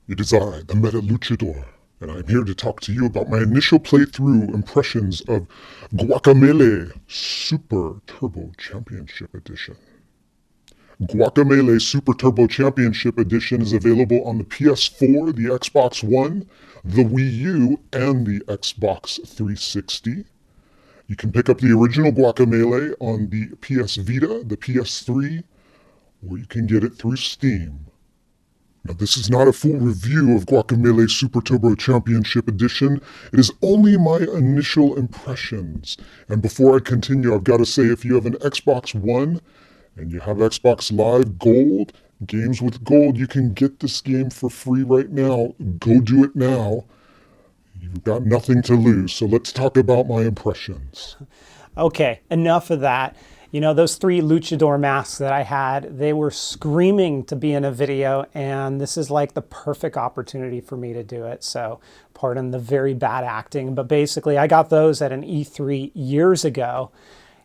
It is I, the Meta Luchador, and I'm here to talk to you about my initial playthrough impressions of Guacamelee Super Turbo Championship Edition. Guacamelee Super Turbo Championship Edition is available on the PS4, the Xbox One, the Wii U, and the Xbox 360. You can pick up the original Guacamelee on the PS Vita, the PS3, or you can get it through Steam. Now, this is not a full review of Guacamelee Super Turbo Championship Edition. It is only my initial impressions. And before I continue, I've got to say, if you have an Xbox One and you have Xbox Live Gold, Games with Gold, you can get this game for free right now. Go do it now. You've got nothing to lose. So let's talk about my impressions. Okay, enough of that. You know, those 3 luchador masks that I had, they were screaming to be in a video, and this is like the perfect opportunity for me to do it. So pardon the very bad acting, but basically I got those at an E3 years ago,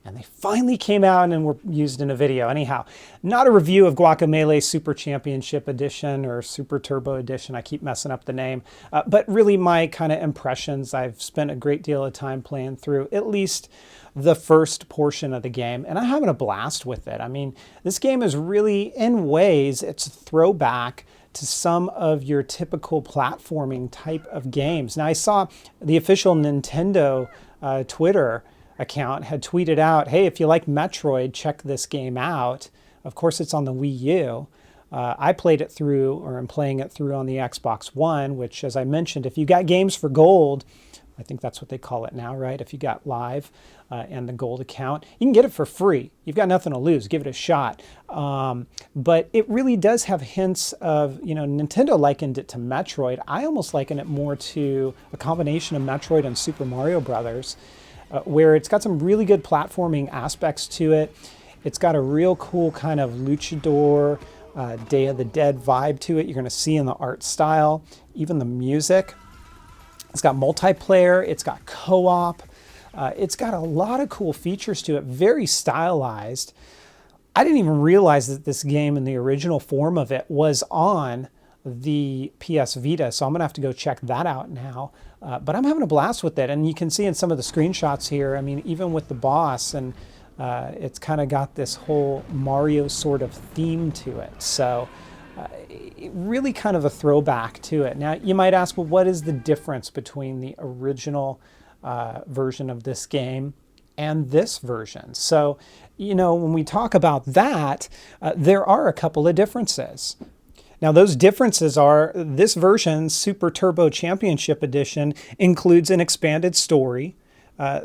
and they finally came out and were used in a video. Anyhow, not a review of Guacamelee Super Championship Edition or Super Turbo Edition. I keep messing up the name. But really my kind of impressions. I've spent a great deal of time playing through at least the first portion of the game, and I'm having a blast with it. I mean, this game is really, in ways, it's a throwback to some of your typical platforming type of games. Now, I saw the official Nintendo Twitter account had tweeted out, hey, if you like Metroid, check this game out. Of course, it's on the Wii U. I played it through, or I'm playing it through on the Xbox One, which, as I mentioned, if you got games for gold, I think that's what they call it now, right? If you got Live and the gold account, you can get it for free. You've got nothing to lose. Give it a shot. But it really does have hints of, you know, Nintendo likened it to Metroid. I almost liken it more to a combination of Metroid and Super Mario Brothers, where it's got some really good platforming aspects to it. It's got a real cool kind of luchador, Day of the Dead vibe to it. You're going to see in the art style, even the music. It's got multiplayer, it's got co-op, it's got a lot of cool features to it, very stylized. I didn't even realize that this game in the original form of it was on the PS Vita, so I'm gonna have to go check that out now. But I'm having a blast with it, and you can see in some of the screenshots here, I mean, even with the boss, and it's kind of got this whole Mario sort of theme to it. So really kind of a throwback to it. Now, you might ask, well, what is the difference between the original version of this game and this version? So, you know, when we talk about that, there are a couple of differences. Now, those differences are this version, Super Turbo Championship Edition, includes an expanded story.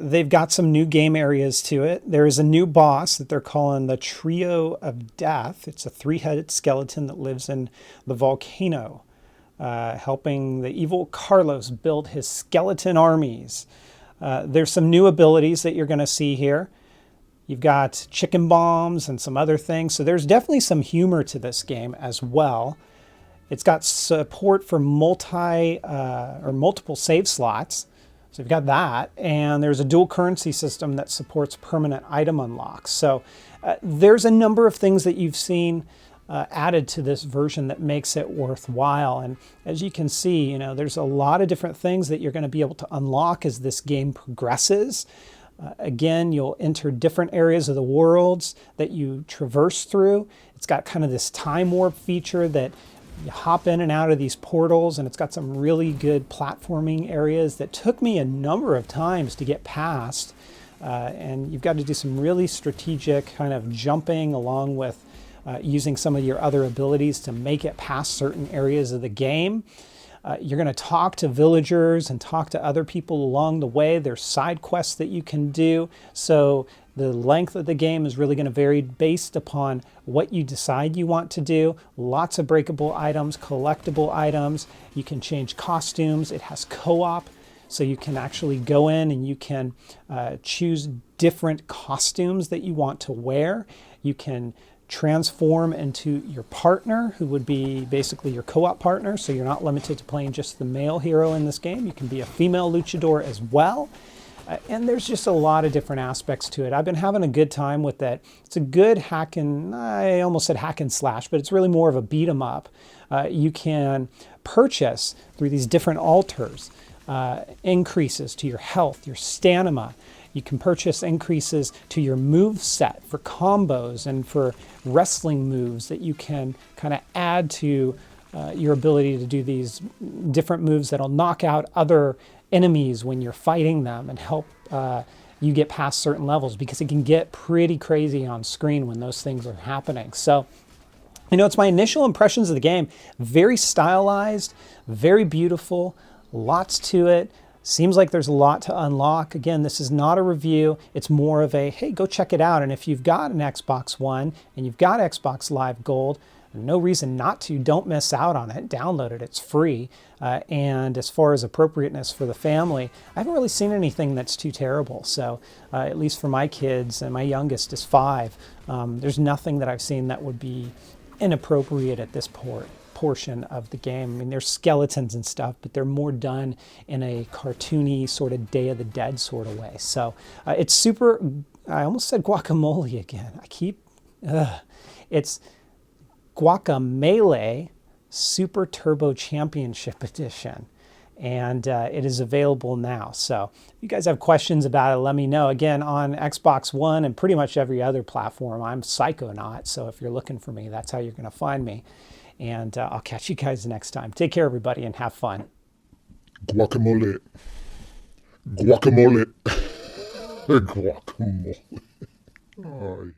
They've got some new game areas to it. There is a new boss that they're calling the Trio of Death. It's a 3-headed skeleton that lives in the volcano, helping the evil Carlos build his skeleton armies. There's some new abilities that you're going to see here. You've got chicken bombs and some other things. So there's definitely some humor to this game as well. It's got support for multiple save slots. So you've got that, and there's a dual currency system that supports permanent item unlocks. So there's a number of things that you've seen added to this version that makes it worthwhile. And as you can see, you know, there's a lot of different things that you're going to be able to unlock as this game progresses. Again, you'll enter different areas of the worlds that you traverse through. It's got kind of this time warp feature that you hop in and out of these portals, and it's got some really good platforming areas that took me a number of times to get past. And you've got to do some really strategic kind of jumping along with using some of your other abilities to make it past certain areas of the game. You're going to talk to villagers and talk to other people along the way. There's side quests that you can do. So the length of the game is really going to vary based upon what you decide you want to do. Lots of breakable items, collectible items. You can change costumes. It has co-op, so you can actually go in and you can choose different costumes that you want to wear. You can transform into your partner, who would be basically your co-op partner, so you're not limited to playing just the male hero in this game. You can be a female luchador as well. And there's just a lot of different aspects to it. I've been having a good time with it. It's a good I almost said hack and slash, but it's really more of a beat 'em up. You can purchase through these different altars increases to your health, your stamina. You can purchase increases to your move set for combos and for wrestling moves that you can kind of add to your ability to do these different moves that'll knock out other enemies when you're fighting them and help you get past certain levels, because it can get pretty crazy on screen when those things are happening. So, it's my initial impressions of the game. Very stylized, very beautiful, lots to it. Seems like there's a lot to unlock. Again, this is not a review. It's more of a, hey, go check it out. And if you've got an Xbox One and you've got Xbox Live Gold, no reason not to. Don't miss out on it. Download it. It's free. And as far as appropriateness for the family, I haven't really seen anything that's too terrible. So at least for my kids, and my youngest is 5, there's nothing that I've seen that would be inappropriate at this portion of the game. I mean, there's skeletons and stuff, but they're more done in a cartoony sort of Day of the Dead sort of way. So it's super, I almost said guacamole again. It's Guacamelee Super Turbo Championship Edition. And it is available now. So if you guys have questions about it, let me know. Again, on Xbox One and pretty much every other platform, I'm Psychonaut. So if you're looking for me, that's how you're going to find me. And I'll catch you guys next time. Take care, everybody, and have fun. Guacamole. Guacamole. Guacamole. Ay.